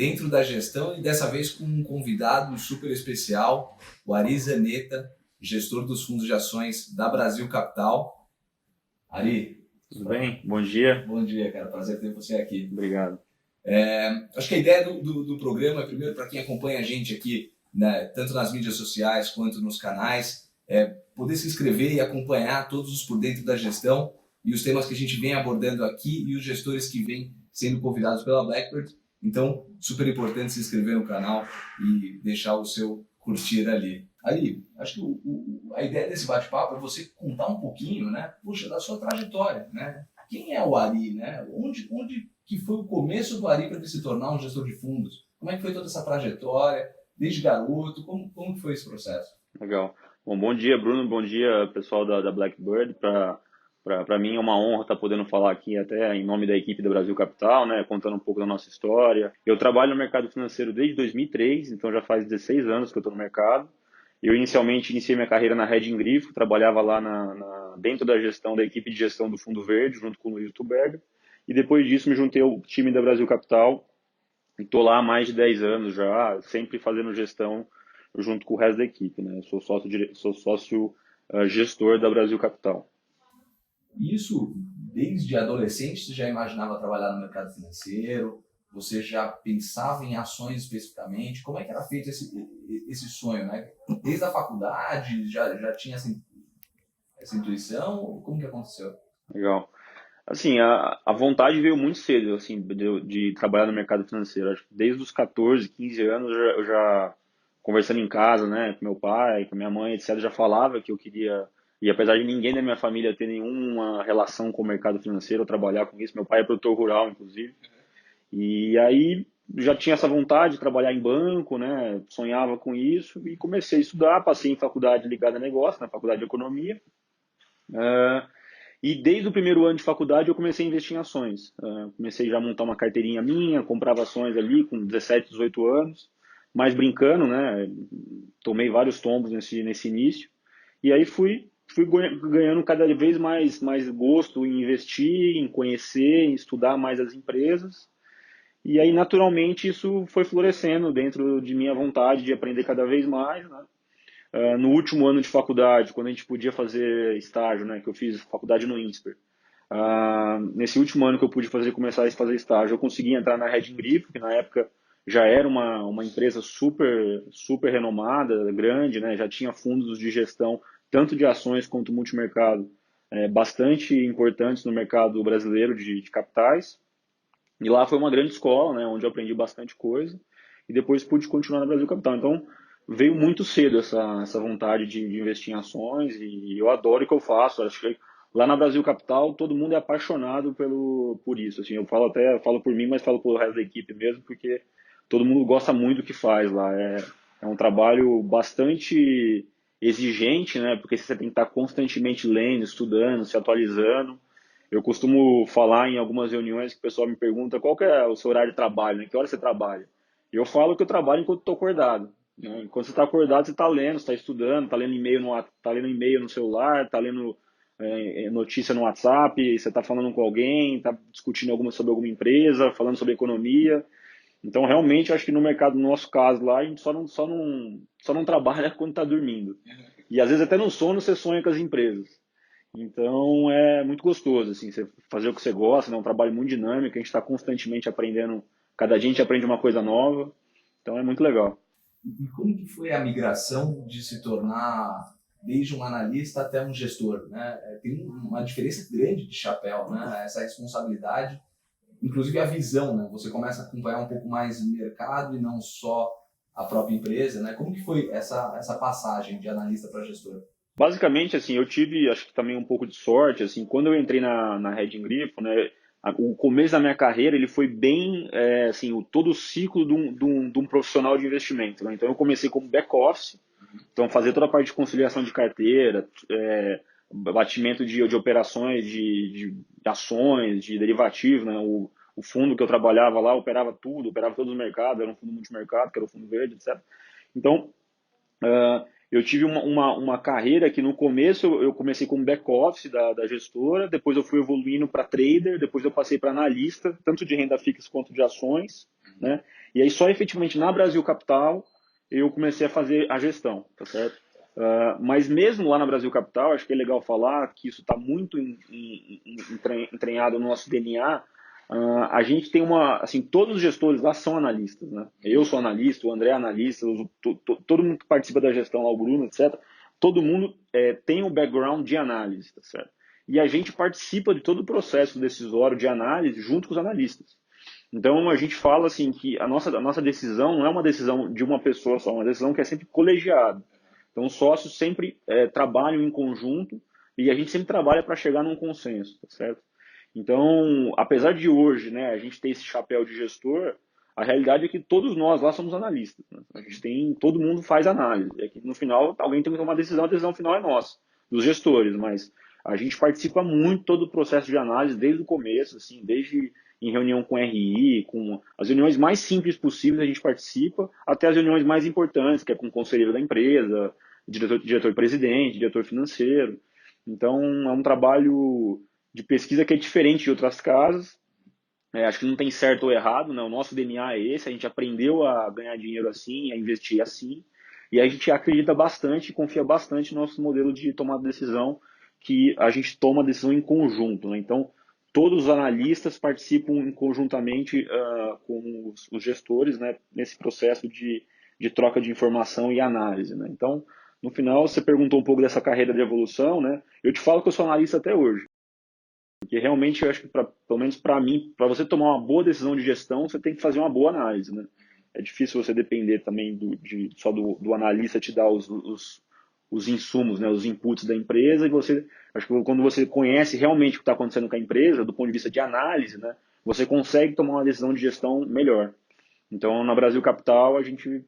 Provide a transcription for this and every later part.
dentro da gestão e dessa vez com um convidado super especial, o Ari Zanetta, gestor dos fundos de ações da Brasil Capital. Ari, tudo bem? Bom dia. Bom dia, cara. Prazer ter você aqui. Obrigado. Acho que a ideia do programa, primeiro, para quem acompanha a gente aqui, né, tanto nas mídias sociais quanto nos canais, é poder se inscrever e acompanhar todos os por dentro da gestão e os temas que a gente vem abordando aqui e os gestores que vêm sendo convidados pela Blackbird. Então, super importante se inscrever no canal e deixar o seu curtir ali. Aí, acho que a ideia desse bate-papo é você contar um pouquinho, né, puxa, da sua trajetória, né? Quem é o Ari, né? Onde que foi o começo do Ari para ele se tornar um gestor de fundos? Como é que foi toda essa trajetória, desde garoto? Como que foi esse processo? Legal. Bom dia, Bruno. Bom dia, pessoal da Blackbird. Para mim é uma honra estar podendo falar aqui até em nome da equipe da Brasil Capital, né, contando um pouco da nossa história. Eu trabalho no mercado financeiro desde 2003, então já faz 16 anos que eu estou no mercado. Eu iniciei minha carreira na Reding Grifo, trabalhava lá dentro da gestão, da equipe de gestão do Fundo Verde, junto com o Luiz Tuberger. E depois disso me juntei ao time da Brasil Capital e estou lá há mais de 10 anos já, sempre fazendo gestão junto com o resto da equipe, né? Eu sou sócio gestor da Brasil Capital. Isso, desde adolescente, você já imaginava trabalhar no mercado financeiro? Você já pensava em ações especificamente? Como é que era feito esse sonho, né? Desde a faculdade, já tinha essa intuição? Como que aconteceu? Legal. Assim, a vontade veio muito cedo, assim, de trabalhar no mercado financeiro. Acho que desde os 14, 15 anos, eu já conversando em casa, né, com meu pai, com minha mãe, etc., já falava que eu queria. E apesar de ninguém da minha família ter nenhuma relação com o mercado financeiro, ou trabalhar com isso, meu pai é produtor rural, inclusive. E aí já tinha essa vontade de trabalhar em banco, né, sonhava com isso e comecei a estudar, passei em faculdade ligada a negócio, na faculdade de economia. E desde o primeiro ano de faculdade eu comecei a investir em ações. Comecei já a montar uma carteirinha minha, comprava ações ali com 17, 18 anos, mais brincando, né? Tomei vários tombos nesse início. E aí fui ganhando cada vez mais gosto em investir, em conhecer, em estudar mais as empresas. E aí, naturalmente, isso foi florescendo dentro de minha vontade de aprender cada vez mais, né? No último ano de faculdade, quando a gente podia fazer estágio, né, que eu fiz faculdade no INSPER, nesse último ano que eu pude começar a fazer estágio, eu consegui entrar na Reding Grifo, que na época já era uma empresa super renomada, grande, né, já tinha fundos de gestão, tanto de ações quanto multimercado, bastante importantes no mercado brasileiro de capitais. E lá foi uma grande escola, né, onde eu aprendi bastante coisa, e depois pude continuar na Brasil Capital. Então, veio muito cedo essa vontade de investir em ações e eu adoro o que eu faço. Acho que lá na Brasil Capital todo mundo é apaixonado por isso. Assim, eu falo por mim, mas falo pelo resto da equipe mesmo, porque todo mundo gosta muito do que faz lá. É um trabalho bastante exigente, né? Porque você tem que estar constantemente lendo, estudando, se atualizando. Eu costumo falar em algumas reuniões que o pessoal me pergunta qual que é o seu horário de trabalho, né? Que hora você trabalha? Eu falo que eu trabalho enquanto estou acordado. Quando você está acordado, você está lendo, está estudando, está lendo e-mail no celular, está lendo notícia no WhatsApp, você está falando com alguém, está discutindo sobre alguma empresa, falando sobre economia. Então, realmente, acho que no mercado, no nosso caso lá, a gente só não trabalha quando está dormindo. E às vezes até no sono você sonha com as empresas. Então, é muito gostoso, assim, você fazer o que você gosta, né? É um trabalho muito dinâmico, a gente está constantemente aprendendo, cada dia a gente aprende uma coisa nova, então é muito legal. E como que foi a migração de se tornar desde um analista até um gestor, né? Tem uma diferença grande de chapéu, né? Essa responsabilidade, inclusive a visão, né? Você começa a acompanhar um pouco mais o mercado e não só a própria empresa, né? Como que foi essa passagem de analista para gestor? Basicamente, assim, eu tive, acho que também um pouco de sorte, assim, quando eu entrei na Reding Grifo, né, o começo da minha carreira, ele foi bem, assim, todo o ciclo de um profissional de investimento, né? Então, eu comecei como back-office, então, fazer toda a parte de conciliação de carteira, batimento de operações de ações, de derivativos, né? O fundo que eu trabalhava lá operava tudo, operava todos os mercados, era um fundo multimercado, que era o fundo verde, etc. Então, eu tive uma carreira que no começo eu comecei como back-office da gestora, depois eu fui evoluindo para trader, depois eu passei para analista, tanto de renda fixa quanto de ações, né? E aí só efetivamente na Brasil Capital eu comecei a fazer a gestão, tá certo? Mas mesmo lá na Brasil Capital, acho que é legal falar que isso está muito entranhado no nosso DNA. A gente tem assim, todos os gestores lá são analistas, né? Eu sou analista, o André é analista, todo mundo que participa da gestão lá, o Bruno, etc. Todo mundo tem um background de análise, tá certo? E a gente participa de todo o processo decisório de análise junto com os analistas. Então a gente fala assim que a nossa decisão não é uma decisão de uma pessoa só, é uma decisão que é sempre colegiada. Então os sócios sempre trabalham em conjunto e a gente sempre trabalha para chegar num consenso, tá certo? Então, apesar de hoje, né, a gente ter esse chapéu de gestor, a realidade é que todos nós lá somos analistas, né? Todo mundo faz análise. É que no final alguém tem que tomar decisão, a decisão final é nossa, dos gestores, mas a gente participa muito todo o processo de análise desde o começo, assim, desde em reunião com RI, com as reuniões mais simples possíveis a gente participa, até as reuniões mais importantes, que é com o conselheiro da empresa, diretor-presidente, diretor financeiro. Então, é um trabalho de pesquisa que é diferente de outras casas. Acho que não tem certo ou errado, né? O nosso DNA é esse, a gente aprendeu a ganhar dinheiro assim, a investir assim, e a gente acredita bastante, confia bastante no nosso modelo de tomada de decisão, que a gente toma a decisão em conjunto, né? Então, todos os analistas participam conjuntamente com os gestores, né, nesse processo de troca de informação e análise, né? Então, no final, você perguntou um pouco dessa carreira de evolução, né? Eu te falo que eu sou analista até hoje. Porque realmente eu acho que, pelo menos para mim, para você tomar uma boa decisão de gestão, você tem que fazer uma boa análise, né? É difícil você depender também só do analista te dar os insumos, né, os inputs da empresa, e acho que quando você conhece realmente o que está acontecendo com a empresa, do ponto de vista de análise, né, você consegue tomar uma decisão de gestão melhor. Então, na Brasil Capital, a gente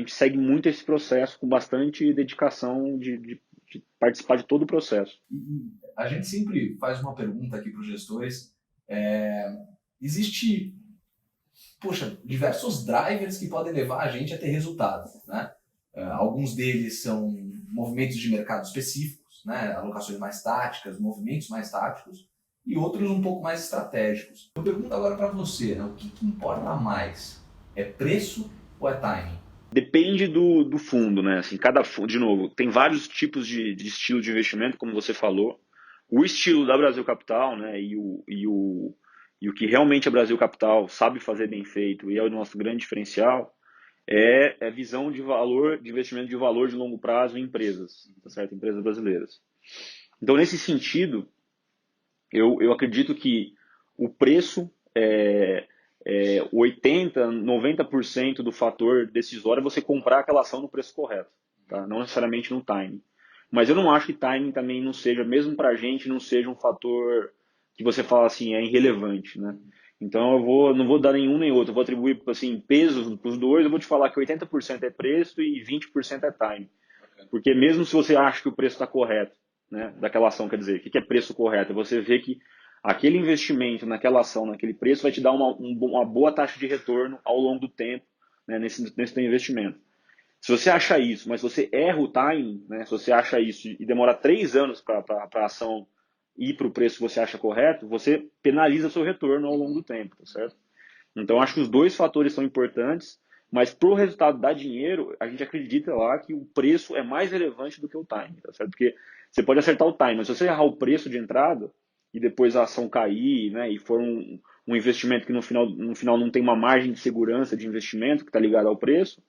segue muito esse processo com bastante dedicação de participar de todo o processo. E a gente sempre faz uma pergunta aqui para os gestores. Existe, diversos drivers que podem levar a gente a ter resultado, né? Alguns deles são movimentos de mercado específicos, né? Alocações mais táticas, movimentos mais táticos, e outros um pouco mais estratégicos. Eu pergunto agora para você, né? O que importa mais? É preço ou é timing? Depende do fundo, né? Assim, cada fundo, de novo, tem vários tipos de estilo de investimento, como você falou. O estilo da Brasil Capital, né? E o que realmente a Brasil Capital sabe fazer bem feito e é o nosso grande diferencial é visão de valor, de investimento de valor de longo prazo em empresas, tá certo? Empresas brasileiras. Então, nesse sentido, eu acredito que o preço 80%, 90% do fator decisório é você comprar aquela ação no preço correto, tá? Não necessariamente no timing. Mas eu não acho que timing também não seja, mesmo para a gente, não seja um fator que você fala assim, é irrelevante, né? Então não vou dar nenhum nem outro, eu vou atribuir assim, pesos para os dois, eu vou te falar que 80% é preço e 20% é timing. Porque mesmo se você acha que o preço está correto, né, daquela ação, quer dizer, o que é preço correto? É você ver que aquele investimento naquela ação, naquele preço, vai te dar uma boa taxa de retorno ao longo do tempo, né, nesse teu investimento. Se você acha isso, mas você erra o timing, né, se você acha isso e demora 3 anos para a ação ir para o preço que você acha correto, você penaliza seu retorno ao longo do tempo, tá certo? Então, acho que os dois fatores são importantes, mas para o resultado dar dinheiro, a gente acredita lá que o preço é mais relevante do que o timing, tá certo? Porque você pode acertar o timing, mas se você errar o preço de entrada e depois a ação cair, né, e for um investimento que no final não tem uma margem de segurança de investimento que está ligado ao preço,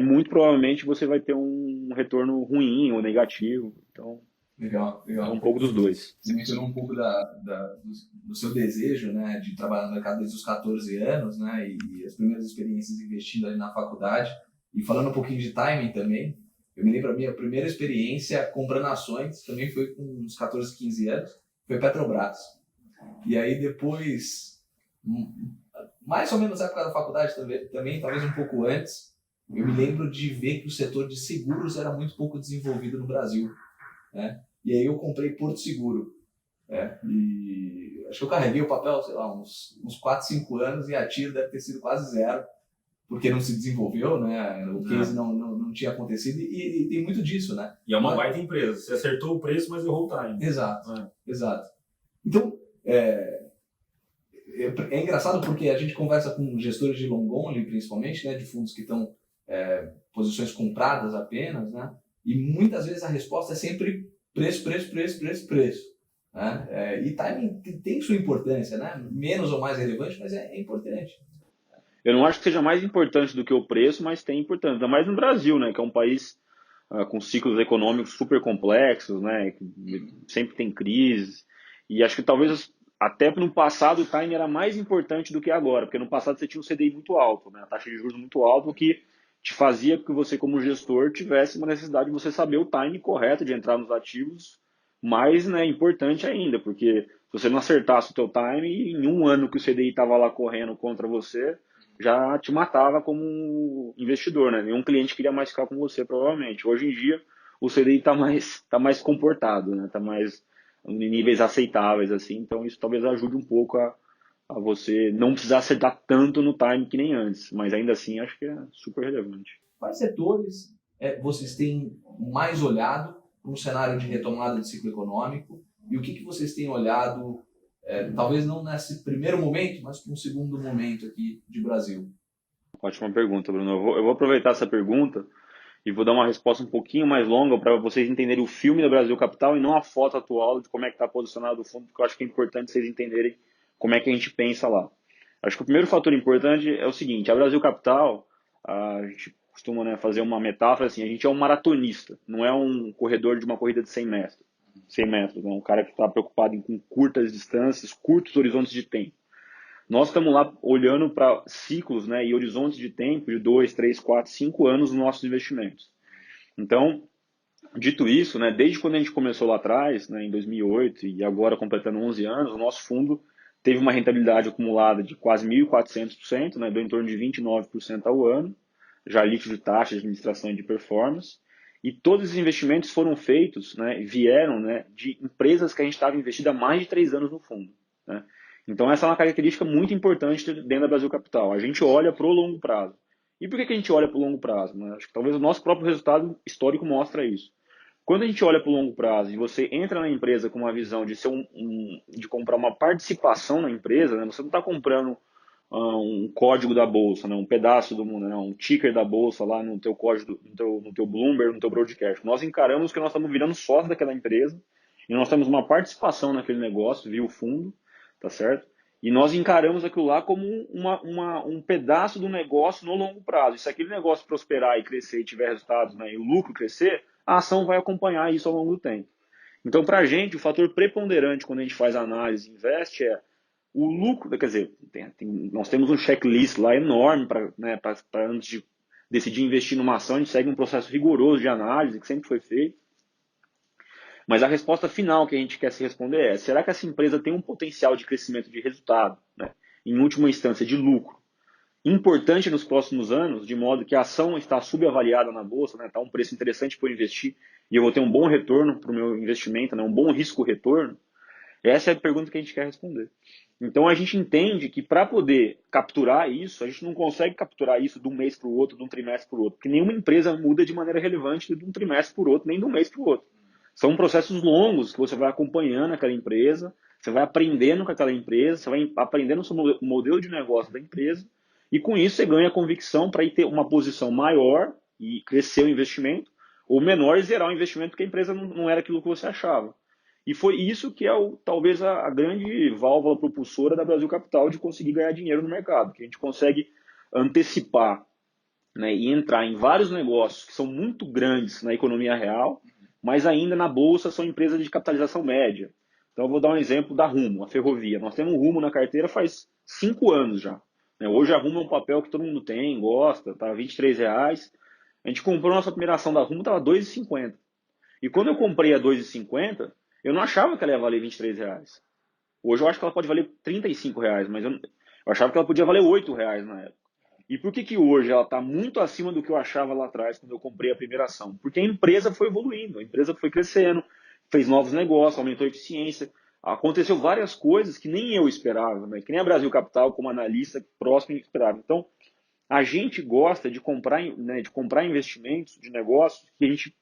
muito provavelmente você vai ter um retorno ruim ou negativo. Então, Legal. é um pouco dos dois. Você mencionou um pouco do seu desejo, né, de trabalhar no mercado desde os 14 anos, né, e as primeiras experiências investindo ali na faculdade. E falando um pouquinho de timing também, eu me lembro a minha primeira experiência comprando ações, também foi com uns 14, 15 anos, foi Petrobras. E aí depois, mais ou menos na época da faculdade também, talvez um pouco antes, eu me lembro de ver que o setor de seguros era muito pouco desenvolvido no Brasil, né? E aí eu comprei Porto Seguro, né? E acho que eu carreguei o papel, sei lá, uns 4, 5 anos, e a tiro deve ter sido quase zero, porque não se desenvolveu, né? O case não tinha acontecido, e tem muito disso, né? E é uma baita empresa, você acertou o preço, mas errou o time. Exato. Então, é engraçado porque a gente conversa com gestores de long only, principalmente, né, de fundos que estão posições compradas apenas, né, e muitas vezes a resposta é sempre preço, preço, preço, preço, preço. Né? E timing tem sua importância, né? Menos ou mais relevante, mas é importante. Eu não acho que seja mais importante do que o preço, mas tem importância. Ainda mais no Brasil, né, que é um país com ciclos econômicos super complexos, né, que sempre tem crise. E acho que talvez até no passado o time era mais importante do que agora, porque no passado você tinha um CDI muito alto, né, a taxa de juros muito alta, o que te fazia que você, como gestor, tivesse uma necessidade de você saber o time correto de entrar nos ativos, mais, né, importante ainda, porque se você não acertasse o teu time, em um ano que o CDI estava lá correndo contra você, já te matava como investidor, né? Nenhum cliente queria mais ficar com você, provavelmente. Hoje em dia, o CDI tá mais comportado, né? Tá mais em níveis aceitáveis, assim. Então, isso talvez ajude um pouco a você não precisar acertar tanto no time que nem antes. Mas ainda assim, acho que é super relevante. Quais setores vocês têm mais olhado para um cenário de retomada de ciclo econômico? E o que vocês têm olhado, talvez não nesse primeiro momento, mas para um segundo momento aqui de Brasil? Ótima pergunta, Bruno. Eu vou aproveitar essa pergunta e vou dar uma resposta um pouquinho mais longa para vocês entenderem o filme do Brasil Capital e não a foto atual de como é que está posicionado o fundo, porque eu acho que é importante vocês entenderem como é que a gente pensa lá. Acho que o primeiro fator importante é o seguinte: a Brasil Capital, a gente costuma, né, fazer uma metáfora assim, a gente é um maratonista, não é um corredor de uma corrida de 100 metros. 100 metros, é um cara que está preocupado com curtas distâncias, curtos horizontes de tempo. Nós estamos lá olhando para ciclos, né, e horizontes de tempo de 2, 3, 4, 5 anos nos nossos investimentos. Então, dito isso, né, desde quando a gente começou lá atrás, né, em 2008 e agora completando 11 anos, o nosso fundo teve uma rentabilidade acumulada de quase 1.400%, né, do em torno de 29% ao ano, já líquido de taxa de administração e de performance. E todos os investimentos foram feitos, né, vieram, né, de empresas que a gente estava investido há mais de 3 anos no fundo. Né? Então essa é uma característica muito importante dentro da Brasil Capital. A gente olha para o longo prazo. E por que a gente olha para o longo prazo? Né? Acho que talvez o nosso próprio resultado histórico mostra isso. Quando a gente olha para o longo prazo e você entra na empresa com uma visão de ser de comprar uma participação na empresa, né? Você não está comprando um código da bolsa, né? Um pedaço do mundo, né? Um ticker da bolsa lá no teu código, no teu Bloomberg, no teu broadcast. Nós encaramos que nós estamos virando sócio daquela empresa e nós temos uma participação naquele negócio via o fundo, tá certo? E nós encaramos aquilo lá como um pedaço do negócio no longo prazo. E se aquele negócio prosperar e crescer e tiver resultados, né, e o lucro crescer, a ação vai acompanhar isso ao longo do tempo. Então, para a gente, o fator preponderante quando a gente faz análise e investe é o lucro, quer dizer, nós temos um checklist lá enorme para, né, antes de decidir investir numa ação, a gente segue um processo rigoroso de análise que sempre foi feito. Mas a resposta final que a gente quer se responder é: será que essa empresa tem um potencial de crescimento de resultado, né, em última instância de lucro, importante nos próximos anos, de modo que a ação está subavaliada na bolsa, né, está um preço interessante para eu investir e eu vou ter um bom retorno para o meu investimento, né, um bom risco-retorno? Essa é a pergunta que a gente quer responder. Então a gente entende que para poder capturar isso, a gente não consegue capturar isso de um mês para o outro, de um trimestre para o outro, porque nenhuma empresa muda de maneira relevante de um trimestre para o outro, nem de um mês para o outro. São processos longos que você vai acompanhando aquela empresa, você vai aprendendo com aquela empresa, você vai aprendendo sobre o modelo de negócio da empresa, e com isso você ganha convicção para ir ter uma posição maior e crescer o investimento, ou menor e zerar o investimento porque a empresa não era aquilo que você achava. E foi isso que é talvez a grande válvula propulsora da Brasil Capital de conseguir ganhar dinheiro no mercado, que a gente consegue antecipar, né, e entrar em vários negócios que são muito grandes na economia real, mas ainda na bolsa são empresas de capitalização média. Então eu vou dar um exemplo da Rumo, a ferrovia. Nós temos Rumo na carteira faz 5 anos já. Né? Hoje a Rumo é um papel que todo mundo tem, gosta, está R$ 23. A gente comprou a nossa primeira ação da Rumo, estava R$ 2,50. E quando eu comprei a R$ 2,50, eu não achava que ela ia valer R$ 23. Hoje eu acho que ela pode valer R$ 35, mas eu achava que ela podia valer R$ 8 na época. E por que hoje ela está muito acima do que eu achava lá atrás quando eu comprei a primeira ação? Porque a empresa foi evoluindo, a empresa foi crescendo, fez novos negócios, aumentou a eficiência. Aconteceu várias coisas que nem eu esperava, né? Que nem a Brasil Capital, como analista próximo, esperava. Então, a gente gosta de comprar, né, de comprar investimentos de negócios que a gente,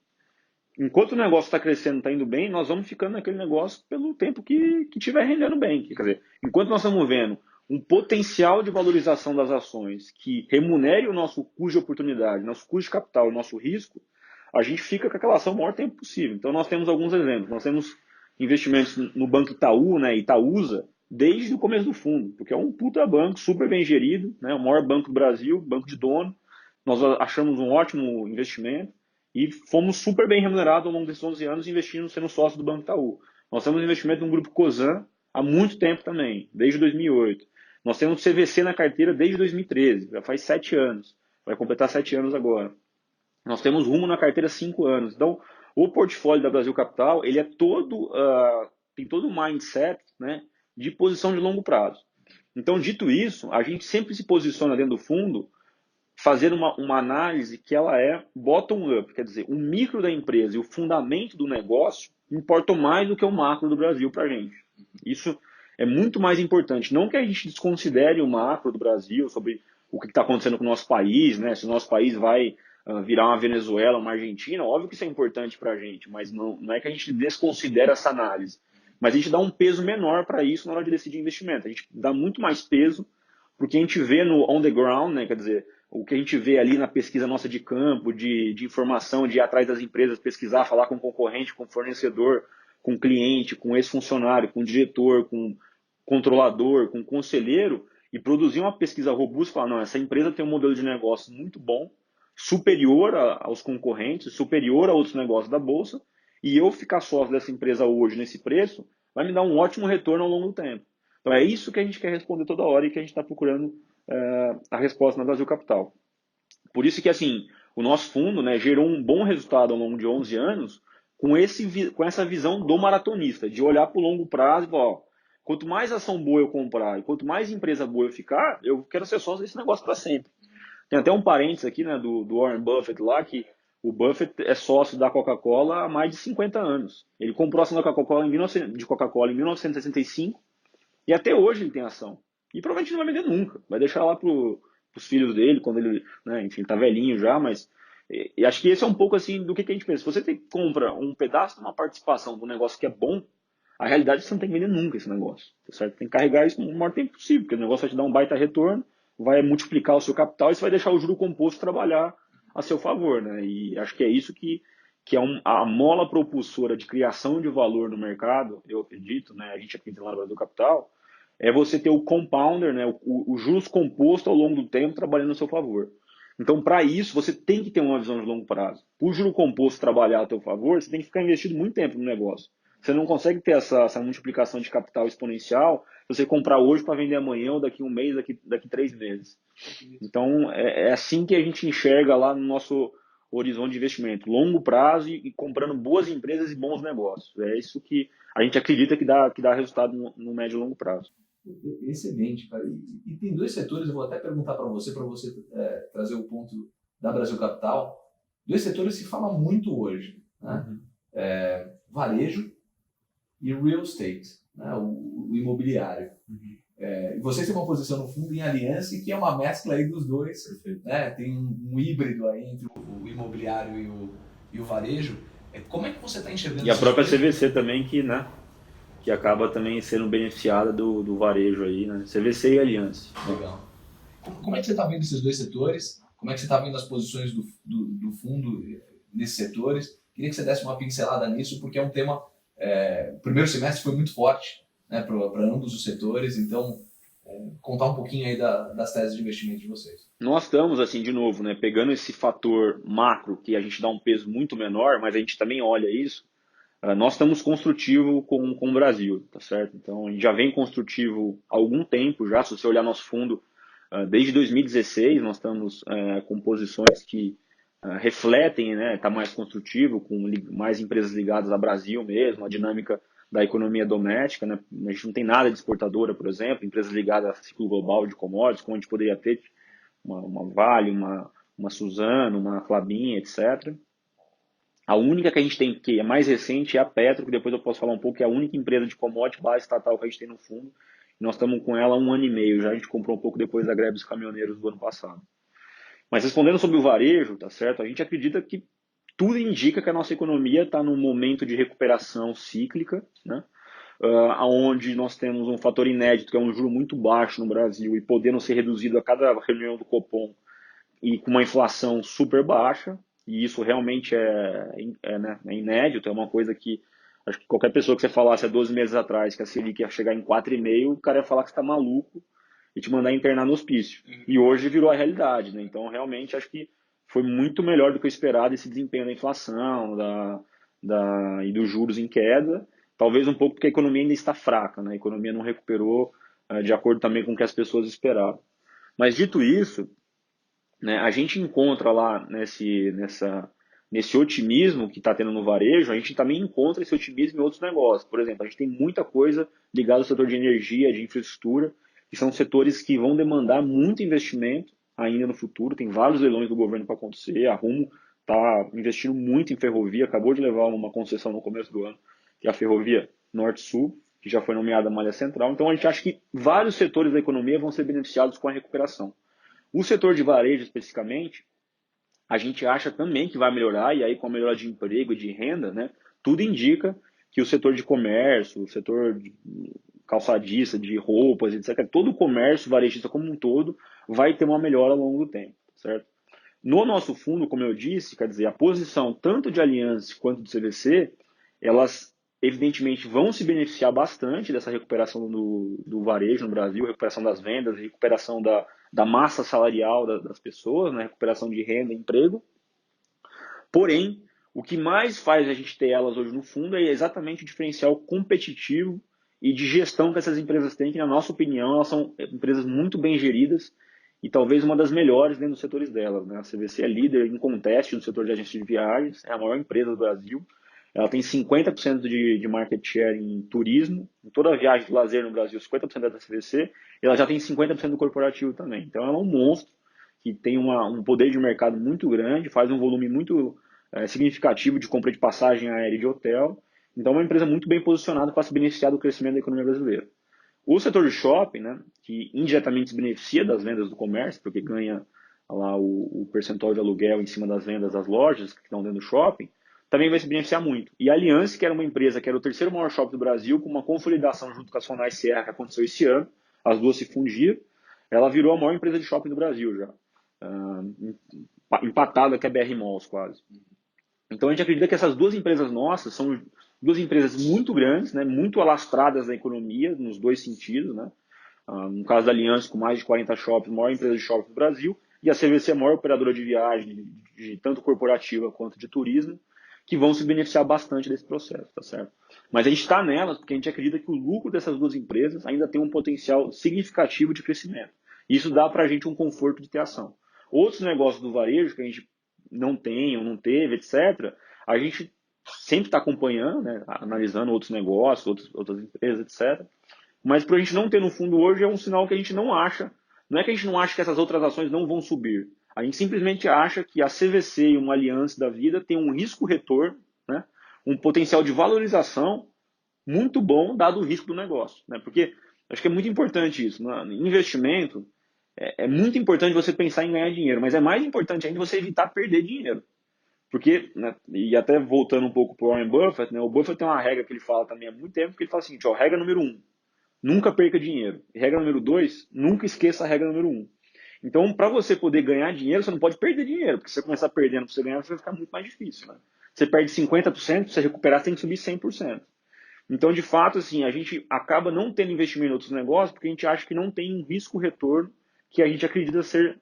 enquanto o negócio está crescendo, está indo bem, nós vamos ficando naquele negócio pelo tempo que estiver rendendo bem. Quer dizer, enquanto nós estamos vendo um potencial de valorização das ações que remunere o nosso custo de oportunidade, nosso custo de capital, o nosso risco, a gente fica com aquela ação o maior tempo possível. Então, nós temos alguns exemplos. Nós temos investimentos no Banco Itaú, né, Itaúsa, desde o começo do fundo, porque é um puta banco, super bem gerido, né, o maior banco do Brasil, banco de dono. Nós achamos um ótimo investimento e fomos super bem remunerados ao longo desses 11 anos investindo, sendo sócio do Banco Itaú. Nós temos investimento no Grupo Cosan há muito tempo também, desde 2008. Nós temos CVC na carteira desde 2013, já faz 7 anos, vai completar 7 anos agora. Nós temos Rumo na carteira há 5 anos. Então, o portfólio da Brasil Capital, ele é todo, tem todo um mindset, né, de posição de longo prazo. Então, dito isso, a gente sempre se posiciona dentro do fundo fazendo uma análise que ela é bottom-up, quer dizer, o micro da empresa e o fundamento do negócio importam mais do que o macro do Brasil para a gente. Isso é muito mais importante. Não que a gente desconsidere o macro do Brasil sobre o que está acontecendo com o nosso país, né? Se o nosso país vai virar uma Venezuela, uma Argentina, óbvio que isso é importante para a gente, mas não é que a gente desconsidera essa análise. Mas a gente dá um peso menor para isso na hora de decidir investimento. A gente dá muito mais peso porque a gente vê no on the ground, né? Quer dizer, o que a gente vê ali na pesquisa nossa de campo, de informação, de ir atrás das empresas, pesquisar, falar com concorrente, com fornecedor, com cliente, com ex-funcionário, com diretor, com controlador, com conselheiro, e produzir uma pesquisa robusta e falar, não, essa empresa tem um modelo de negócio muito bom, superior aos concorrentes, superior a outros negócios da Bolsa, e eu ficar sócio dessa empresa hoje nesse preço, vai me dar um ótimo retorno ao longo do tempo. Então é isso que a gente quer responder toda hora e que a gente está procurando a resposta na Brasil Capital. Por isso que, assim, o nosso fundo, né, gerou um bom resultado ao longo de 11 anos com essa visão do maratonista, de olhar para o longo prazo e falar, ó, quanto mais ação boa eu comprar e quanto mais empresa boa eu ficar, eu quero ser sócio desse negócio para sempre. Tem até um parênteses aqui, né, do Warren Buffett lá, que o Buffett é sócio da Coca-Cola há mais de 50 anos. Ele comprou a ação da Coca-Cola de Coca-Cola em 1965 e até hoje ele tem ação. E provavelmente não vai vender nunca. Vai deixar lá para os filhos dele, quando ele, né, enfim, tá velhinho já, mas e acho que esse é um pouco assim do que a gente pensa. Se você compra um pedaço de uma participação de um negócio que é bom, a realidade é que você não tem que vender nunca esse negócio. Tá certo? Tem que carregar isso no maior tempo possível, porque o negócio vai te dar um baita retorno, vai multiplicar o seu capital e você vai deixar o juro composto trabalhar a seu favor. Né? E acho que é isso que é a mola propulsora de criação de valor no mercado, eu acredito, né? A gente acredita lá no Brasil Capital, é você ter o compounder, né? o juros composto ao longo do tempo trabalhando a seu favor. Então, para isso, você tem que ter uma visão de longo prazo. Para o juro composto trabalhar a seu favor, você tem que ficar investido muito tempo no negócio. Você não consegue ter essa multiplicação de capital exponencial se você comprar hoje para vender amanhã ou daqui um mês, daqui 3 meses. Então, é assim que a gente enxerga lá no nosso horizonte de investimento. Longo prazo e comprando boas empresas e bons negócios. É isso que a gente acredita que dá resultado no médio e longo prazo. Excelente, cara. E tem 2 setores, eu vou até perguntar para você trazer o ponto da Brasil Capital. 2 setores se fala muito hoje, né? Varejo e real estate, né? o imobiliário. Vocês têm uma posição no fundo em aliança que é uma mescla aí dos dois, né? Tem um híbrido aí entre o imobiliário e o varejo. Como é que você está enxergando isso? E a própria CVC também, que acaba também sendo beneficiada do varejo aí, né? CVC e Aliança. Legal. Como é que você está vendo esses 2 setores? Como é que você está vendo as posições do fundo nesses setores? Queria que você desse uma pincelada nisso, porque é um tema... o primeiro semestre foi muito forte, né, para ambos os setores, então contar um pouquinho aí das teses de investimento de vocês. Nós estamos, assim, de novo, né, pegando esse fator macro, que a gente dá um peso muito menor, mas a gente também olha isso. Nós estamos construtivo com o Brasil, tá certo? Então, a gente já vem construtivo há algum tempo já. Se você olhar nosso fundo, desde 2016, nós estamos com posições que refletem, né, tá mais construtivo, com mais empresas ligadas ao Brasil mesmo, a dinâmica da economia doméstica, né? A gente não tem nada de exportadora, por exemplo, empresas ligadas ao ciclo global de commodities, como a gente poderia ter uma Vale, uma Suzano, uma Klabin, etc. A única que a gente tem, que é mais recente, é a Petro, que depois eu posso falar um pouco, que é a única empresa de commodity base estatal que a gente tem no fundo. Nós estamos com ela há 1 ano e meio já, a gente comprou um pouco depois da greve dos caminhoneiros do ano passado. Mas respondendo sobre o varejo, tá certo? A gente acredita que tudo indica que a nossa economia está num momento de recuperação cíclica, né? onde nós temos um fator inédito, que é um juro muito baixo no Brasil e podendo ser reduzido a cada reunião do Copom, e com uma inflação super baixa, e isso realmente né, é inédito, é uma coisa que acho que qualquer pessoa que você falasse há 12 meses atrás que a Selic ia chegar em 4,5, o cara ia falar que você está maluco e te mandar internar no hospício. E hoje virou a realidade, né? Então, realmente, acho que foi muito melhor do que o esperado esse desempenho da inflação e dos juros em queda, talvez um pouco porque a economia ainda está fraca, né? A economia não recuperou de acordo também com o que as pessoas esperavam. Mas, dito isso, né, a gente encontra lá nesse otimismo que está tendo no varejo, a gente também encontra esse otimismo em outros negócios. Por exemplo, a gente tem muita coisa ligada ao setor de energia, de infraestrutura, que são setores que vão demandar muito investimento ainda no futuro. Tem vários leilões do governo para acontecer. A Rumo está investindo muito em ferrovia, acabou de levar uma concessão no começo do ano, que é a Ferrovia Norte-Sul, que já foi nomeada Malha Central. Então, a gente acha que vários setores da economia vão ser beneficiados com a recuperação. O setor de varejo, especificamente, a gente acha também que vai melhorar, e aí com a melhora de emprego e de renda, né, tudo indica que o setor de comércio, o setor de calçadista, de roupas, etc., todo o comércio varejista como um todo vai ter uma melhora ao longo do tempo, certo? No nosso fundo, como eu disse, quer dizer, a posição tanto de Allianz quanto do CVC, elas evidentemente vão se beneficiar bastante dessa recuperação do varejo no Brasil, recuperação das vendas, recuperação da massa salarial das pessoas, né? Recuperação de renda e emprego. Porém, o que mais faz a gente ter elas hoje no fundo é exatamente o diferencial competitivo e de gestão que essas empresas têm, que na nossa opinião elas são empresas muito bem geridas e talvez uma das melhores dentro dos setores delas, né? A CVC é líder em conteste no setor de agência de viagens, é a maior empresa do Brasil. Ela tem 50% de market share em turismo, em toda a viagem de lazer no Brasil, 50% é da CVC, e ela já tem 50% do corporativo também. Então ela é um monstro que tem um poder de mercado muito grande, faz um volume muito significativo de compra de passagem aérea e de hotel. Então é uma empresa muito bem posicionada para se beneficiar do crescimento da economia brasileira. O setor de shopping, né, que indiretamente se beneficia das vendas do comércio, porque ganha lá o percentual de aluguel em cima das vendas das lojas que estão dentro do shopping, também vai se beneficiar muito. E a Allianz, que era uma empresa que era o terceiro maior shopping do Brasil, com uma consolidação junto com a Sonai Serra que aconteceu esse ano, as duas se fundiram, ela virou a maior empresa de shopping do Brasil já. Empatada com a BR Malls quase. Então a gente acredita que essas duas empresas nossas são duas empresas muito grandes, né, muito alastradas na economia, nos dois sentidos. Né? No caso da Allianz, com mais de 40 shoppings, a maior empresa de shopping do Brasil, e a CVC, a maior operadora de viagem, de tanto corporativa quanto de turismo, que vão se beneficiar bastante desse processo, tá certo? Mas a gente está nelas porque a gente acredita que o lucro dessas duas empresas ainda tem um potencial significativo de crescimento. Isso dá para a gente um conforto de ter ação. Outros negócios do varejo que a gente não tem ou não teve, etc., a gente sempre está acompanhando, né, analisando outros negócios, outras empresas, etc. Mas para a gente não ter no fundo hoje é um sinal que a gente não acha. Não é que a gente não acha que essas outras ações não vão subir. A gente simplesmente acha que a CVC e uma Allianz da vida tem um risco-retorno, né, um potencial de valorização muito bom dado o risco do negócio. Né? Porque acho que é muito importante isso. No investimento, é muito importante você pensar em ganhar dinheiro, mas é mais importante ainda você evitar perder dinheiro. Porque, né, e até voltando um pouco para o Warren Buffett, né, o Buffett tem uma regra que ele fala também há muito tempo, que ele fala assim, ó, regra número 1, nunca perca dinheiro. E regra número 2, nunca esqueça a regra número 1. Então, para você poder ganhar dinheiro, você não pode perder dinheiro, porque se você começar perdendo para você ganhar, vai ficar muito mais difícil. Né? Você perde 50%, para você recuperar, você tem que subir 100%. Então, de fato, assim, a gente acaba não tendo investimento em outros negócios porque a gente acha que não tem um risco-retorno que a gente acredita ser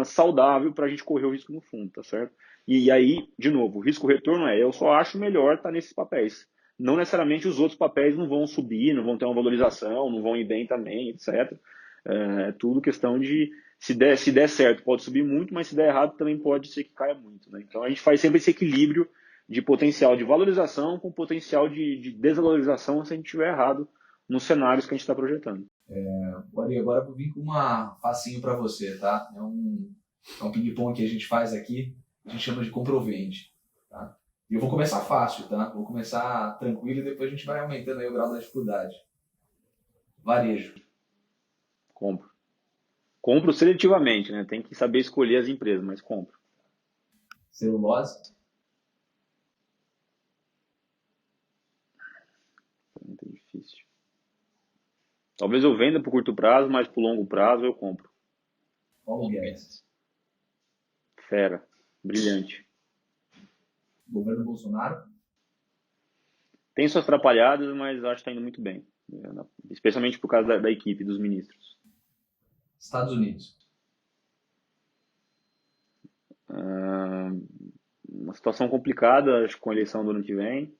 saudável para a gente correr o risco no fundo, tá certo? E aí, de novo, o risco-retorno eu só acho melhor estar nesses papéis. Não necessariamente os outros papéis não vão subir, não vão ter uma valorização, não vão ir bem também, etc. É tudo questão de, se der certo, pode subir muito, mas se der errado também pode ser que caia muito. Né? Então a gente faz sempre esse equilíbrio de potencial de valorização com potencial de desvalorização se a gente estiver errado nos cenários que a gente está projetando. Ari, agora eu vou vir com uma facinho para você, tá? É um ping-pong que a gente faz aqui, a gente chama de compra ou vende, tá? E eu vou começar fácil, tá? Vou começar tranquilo e depois a gente vai aumentando aí o grau da dificuldade. Varejo. Compro seletivamente, né? Tem que saber escolher as empresas, mas compro. Celulose. Muito difícil. Talvez eu venda para o curto prazo, mas para o longo prazo eu compro. Paulo Guedes. Fera, brilhante. Governo Bolsonaro. Tem suas atrapalhadas, mas acho que está indo muito bem. Especialmente por causa da equipe, dos ministros. Estados Unidos. Uma situação complicada, acho, com a eleição do ano que vem.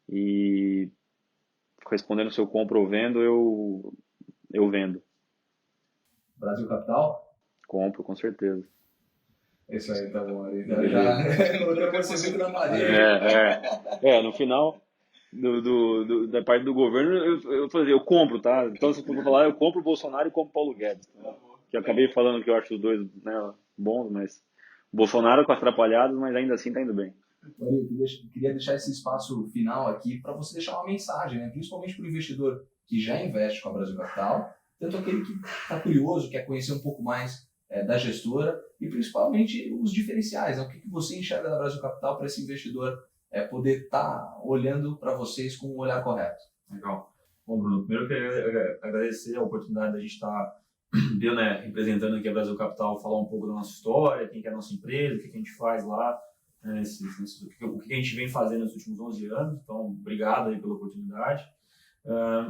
E respondendo se eu compro ou vendo, eu vendo. Brasil Capital. Compro, com certeza. Isso aí, tá bom. Então, já colocamos você muito na parede. No final da parte do governo, eu compro, tá? Então, se eu for falar, eu compro o Bolsonaro e compro o Paulo Guedes. Tá? Que eu acabei falando que eu acho os dois, né, bons, mas o Bolsonaro com as atrapalhadas, mas ainda assim tá indo bem. Eu queria deixar esse espaço final aqui para você deixar uma mensagem, né? Principalmente para o investidor que já investe com a Brasil Capital, tanto aquele que está curioso, quer conhecer um pouco mais da gestora e principalmente os diferenciais, né? O que você enxerga da Brasil Capital para esse investidor poder estar olhando para vocês com um olhar correto. Legal. Bom, Bruno, primeiro eu queria agradecer a oportunidade da gente estar representando aqui a Brasil Capital, falar um pouco da nossa história, quem que é a nossa empresa, o que a gente faz lá, o que a gente vem fazendo nos últimos 11 anos. Então, obrigado aí pela oportunidade.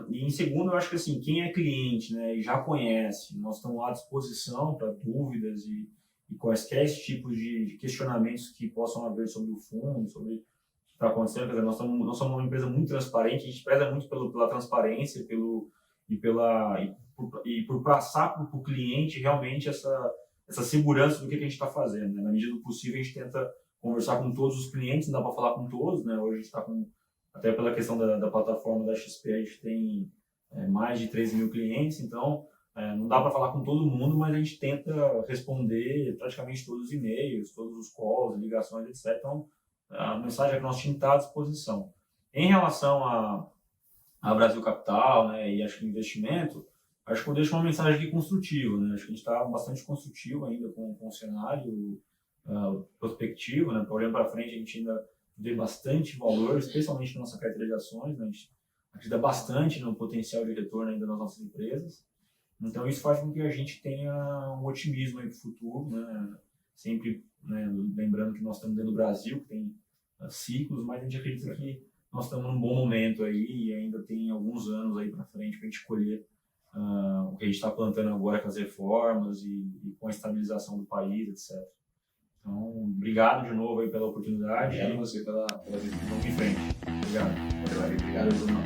E em segundo, eu acho que assim, quem é cliente, né, e já conhece, nós estamos lá à disposição para dúvidas e quaisquer tipos de questionamentos que possam haver sobre o fundo, sobre o que está acontecendo. Quer dizer, nós somos uma empresa muito transparente, a gente preza muito pela transparência e por passar para o cliente realmente essa segurança do que a gente está fazendo. Né? Na medida do possível, a gente tenta conversar com todos os clientes, não dá para falar com todos, né? Hoje a gente está com, até pela questão da plataforma da XP, a gente tem mais de 13 mil clientes, então não dá para falar com todo mundo, mas a gente tenta responder praticamente todos os e-mails, todos os calls, ligações, etc. Então, a mensagem é que nosso time está à disposição. Em relação a Brasil Capital, né, e acho que investimento, acho que eu deixo uma mensagem aqui construtiva, né? Acho que a gente está bastante construtivo ainda com o cenário prospectivo, né? Olhando para frente, a gente ainda vê bastante valor, especialmente na nossa carteira de ações, né? A gente acredita bastante no potencial de retorno ainda das nossas empresas. Então, isso faz com que a gente tenha um otimismo aí para o futuro, né? Sempre, né, lembrando que nós estamos dentro do Brasil, que tem ciclos, mas a gente acredita que nós estamos num bom momento aí e ainda tem alguns anos aí para frente para a gente colher o que a gente está plantando agora com as reformas e com a estabilização do país, etc. Então, obrigado de novo aí pela oportunidade. Obrigado a você pela Vamos em frente. Obrigado. Obrigado, Bruno.